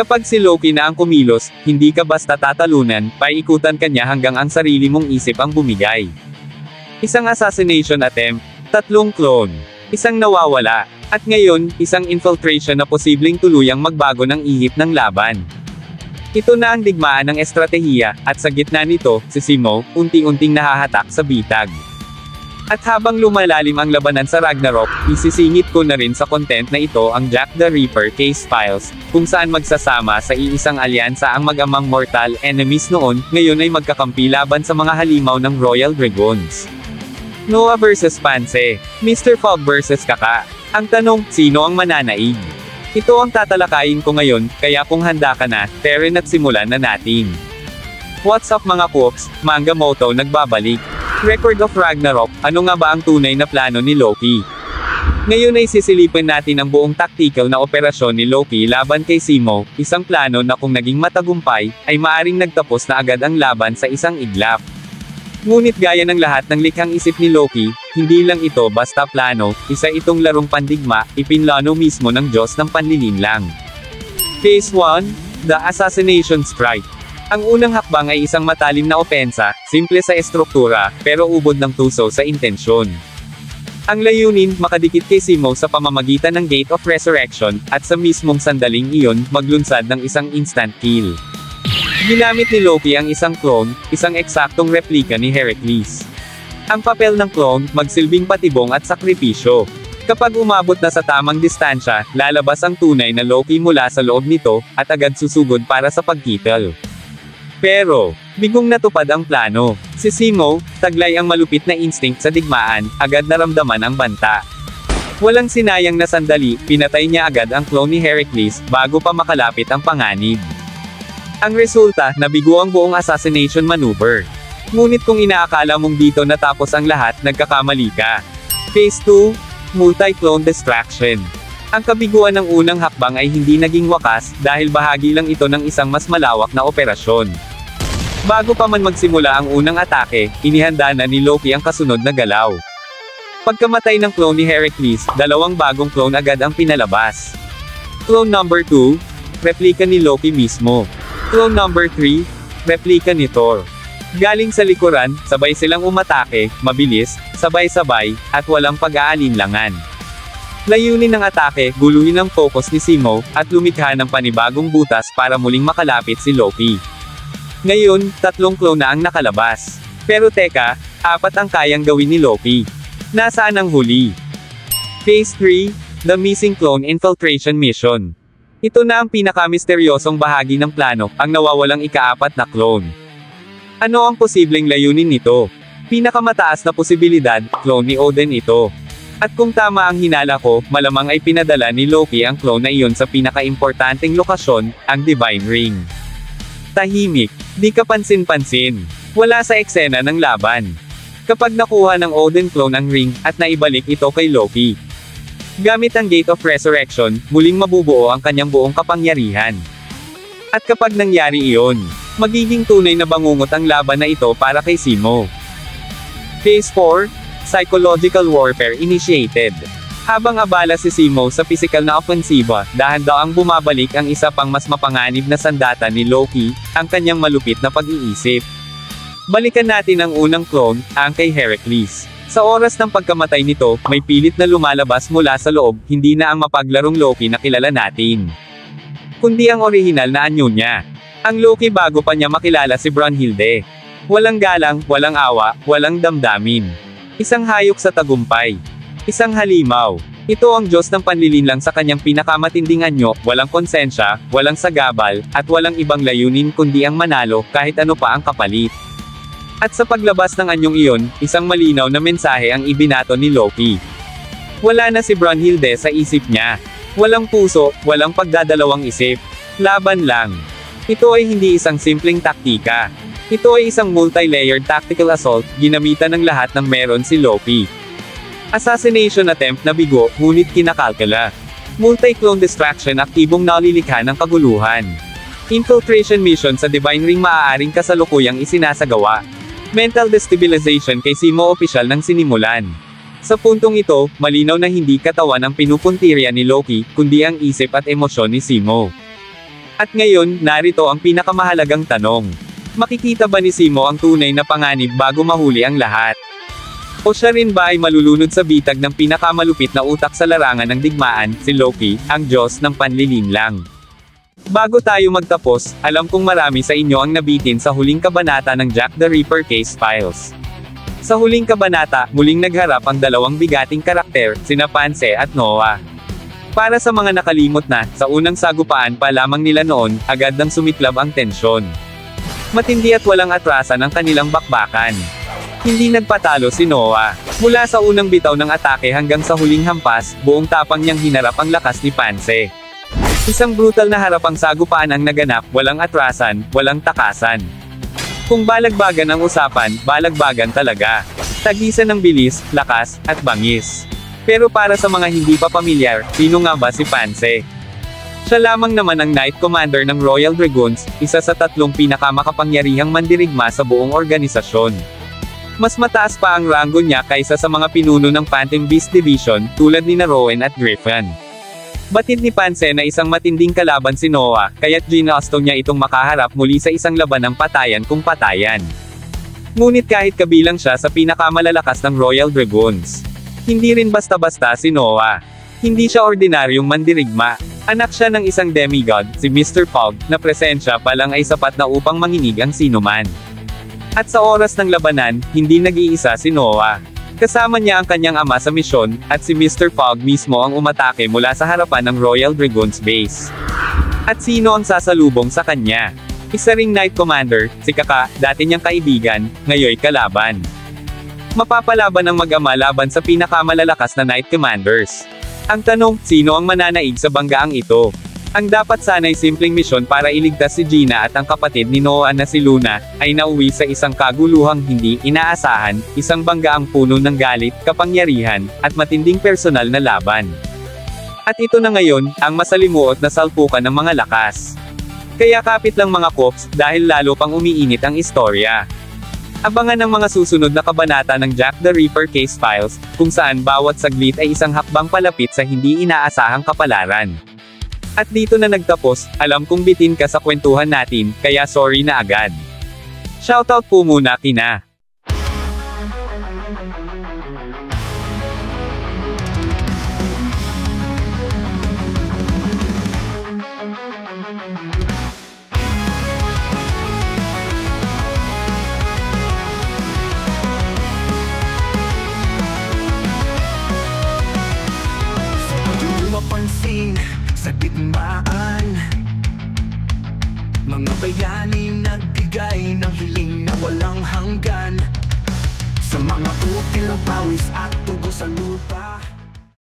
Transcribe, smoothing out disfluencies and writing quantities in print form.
Kapag si Loki na ang kumilos, hindi ka basta tatalunan, paikutan ka niya hanggang ang sarili mong isip ang bumigay. Isang assassination attempt, 3 clone, isang nawawala, at ngayon, isang infiltration na posibleng tuluyang magbago ng ihip ng laban. Ito na ang digmaan ng estratehiya, at sa gitna nito, si Zemo, unti-unting nahahatak sa bitag. At habang lumalalim ang labanan sa Ragnarok, isisingit ko na rin sa content na ito ang Jack the Ripper case files, kung saan magsasama sa iisang alyansa ang mag-amang mortal enemies noon, ngayon ay magkakampi laban sa mga halimaw ng Royal Dragoons. Noah vs Pansy, Mr. Fogg vs Kaka. Ang tanong, sino ang mananaig? Ito ang tatalakayin ko ngayon, kaya kung handa ka na, Teren at simulan na natin. What's up mga Cooks, Manga Moto nagbabalik. Record of Ragnarok, ano nga ba ang tunay na plano ni Loki? Ngayon ay sisilipin natin ang buong tactical na operasyon ni Loki laban kay Zemo, isang plano na kung naging matagumpay, ay maaring nagtapos na agad ang laban sa isang iglap. Ngunit gaya ng lahat ng likhang isip ni Loki, hindi lang ito basta plano, isa itong larong pandigma, ipinlano mismo ng Diyos ng panlilinlang. Phase 1, The Assassination Strike. Ang unang hakbang ay isang matalim na opensa, simple sa estruktura, pero ubod ng tuso sa intensyon. Ang layunin, makadikit kay Zemo sa pamamagitan ng Gate of Resurrection, at sa mismong sandaling iyon, maglunsad ng isang instant kill. Ginamit ni Loki ang isang clone, isang eksaktong replika ni Heracles. Ang papel ng clone, magsilbing patibong at sakripisyo. Kapag umabot na sa tamang distansya, lalabas ang tunay na Loki mula sa loob nito, at agad susugod para sa pagkitil. Pero, bigong natupad ang plano. Si Zemo, taglay ang malupit na instinct sa digmaan, agad naramdaman ang banta. Walang sinayang na sandali, pinatay niya agad ang clone ni Heracles, bago pa makalapit ang panganib. Ang resulta, nabigo ang buong assassination maneuver. Ngunit kung inaakala mong dito natapos ang lahat, nagkakamali ka. Phase 2, Multi-Clone Distraction. Ang kabiguan ng unang hakbang ay hindi naging wakas, dahil bahagi lang ito ng isang mas malawak na operasyon. Bago pa man magsimula ang unang atake, inihanda na ni Loki ang kasunod na galaw. Pagkamatay ng clone ni Heracles, 2 bagong clone agad ang pinalabas. Clone number 2, replika ni Loki mismo. Clone number 3, replika ni Thor. Galing sa likuran, sabay silang umatake, mabilis, sabay-sabay, at walang pag-aalinlangan. Layunin ng atake, guluhin ang focus ni Zemo, at lumikha ng panibagong butas para muling makalapit si Loki. Ngayon, 3 clone na ang nakalabas. Pero teka, 4 ang kayang gawin ni Loki. Nasaan ang huli? Phase 3, The Missing Clone Infiltration Mission. Ito na ang pinakamisteryosong bahagi ng plano, ang nawawalang ika-4 na clone. Ano ang posibleng layunin nito? Pinakamataas na posibilidad, clone ni Odin ito. At kung tama ang hinala ko, malamang ay pinadala ni Loki ang clone na iyon sa pinakaimportanteng lokasyon, ang Divine Ring. Tahimik, di ka pansin-pansin. Wala sa eksena ng laban. Kapag nakuha ng Odin clone ang ring, at naibalik ito kay Loki. Gamit ang Gate of Resurrection, muling mabubuo ang kanyang buong kapangyarihan. At kapag nangyari iyon, magiging tunay na bangungot ang laban na ito para kay Zemo. Phase 4, Psychological Warfare Initiated. Habang abala si Zemo sa pisikal na ofensiba, dahan-daang bumabalik ang isa pang mas mapanganib na sandata ni Loki, ang kanyang malupit na pag-iisip. Balikan natin ang unang clone, ang kay Heracles. Sa oras ng pagkamatay nito, may pilit na lumalabas mula sa loob, hindi na ang mapaglarong Loki na kilala natin, kundi ang orihinal na anyo niya. Ang Loki bago pa niya makilala si Brunhilde. Walang galang, walang awa, walang damdamin. Isang hayop sa tagumpay. Isang halimaw. Ito ang Diyos ng panlilinlang sa kanyang pinakamatinding anyo, walang konsensya, walang sagabal, at walang ibang layunin kundi ang manalo, kahit ano pa ang kapalit. At sa paglabas ng anyong iyon, isang malinaw na mensahe ang ibinato ni Loki. Wala na si Brunhilde sa isip niya. Walang puso, walang pagdadalawang isip. Laban lang. Ito ay hindi isang simpleng taktika. Ito ay isang multi-layered tactical assault, ginamitan ng lahat ng meron si Loki. Assassination attempt na bigo, ngunit kinakalkala. Multi-clone distraction, aktibong nalilikha ng kaguluhan. Infiltration mission sa Divine Ring, maaaring kasalukuyang isinasagawa. Mental destabilization kay Zemo, opisyal ng sinimulan. Sa puntong ito, malinaw na hindi katawan ang pinupuntirya ni Loki, kundi ang isip at emosyon ni Zemo. At ngayon, narito ang pinakamahalagang tanong. Makikita ba ni Zemo ang tunay na panganib bago mahuli ang lahat? O siya rin ba ay malulunod sa bitag ng pinakamalupit na utak sa larangan ng digmaan, si Loki, ang Diyos ng panlilinlang? Bago tayo magtapos, alam kong marami sa inyo ang nabitin sa huling kabanata ng Jack the Ripper Case Files. Sa huling kabanata, muling nagharap ang dalawang bigating karakter, sina Pansy at Noah. Para sa mga nakalimot na, sa unang sagupaan pa lamang nila noon, agad nang sumiklab ang tensyon. Matindi at walang atrasan ang kanilang bakbakan. Hindi nagpatalo si Noah. Mula sa unang bitaw ng atake hanggang sa huling hampas, buong tapang niyang hinarap ang lakas ni Pansy. Isang brutal na harapang sagupaan ang naganap, walang atrasan, walang takasan. Kung balagbagan ang usapan, balagbagan talaga. Tagisan ng bilis, lakas, at bangis. Pero para sa mga hindi pa pamilyar, sino nga ba si Pansy? Siya lamang naman ang Knight Commander ng Royal Dragoons, isa sa 3 pinakamakapangyarihang mandirigma sa buong organisasyon. Mas mataas pa ang ranggo niya kaysa sa mga pinuno ng Phantom Beast Division, tulad ni Rowan at Griffin. Batid ni Pansy na isang matinding kalaban si Noah, kaya't ginusto niya itong makaharap muli sa isang laban ng patayan kung patayan. Ngunit kahit kabilang siya sa pinakamalalakas ng Royal Dragoons, hindi rin basta-basta si Noah. Hindi siya ordinaryong mandirigma. Anak siya ng isang demigod, si Mr. Pog, na presensya pa lang ay sapat na upang manginig ang sinuman. At sa oras ng labanan, hindi nag-iisa si Noah. Kasama niya ang kanyang ama sa misyon, at si Mr. Fogg mismo ang umatake mula sa harapan ng Royal Dragoons base. At sino ang sasalubong sa kanya? Isa ring Knight Commander, si Kaka, dati niyang kaibigan, ngayoy kalaban. Mapapalaban ang mag-ama laban sa pinakamalalakas na Knight Commanders. Ang tanong, sino ang mananaig sa banggaang ito? Ang dapat sana'y simpleng misyon para iligtas si Gina at ang kapatid ni Noah na si Luna, ay nauwi sa isang kaguluhang hindi inaasahan, isang banggaang puno ng galit, kapangyarihan, at matinding personal na laban. At ito na ngayon, ang masalimuot na salpukan ng mga lakas. Kaya kapit lang mga kops, dahil lalo pang umiinit ang istorya. Abangan ang mga susunod na kabanata ng Jack the Ripper Case Files, kung saan bawat saglit ay isang hakbang palapit sa hindi inaasahang kapalaran. At dito na nagtapos, alam kong bitin ka sa kwentuhan natin, kaya sorry na agad. Shoutout po muna kina mapansin sa digmaan, mga bayaning nagbigay ng hiling na walang hanggan. Sa mga util, pawis at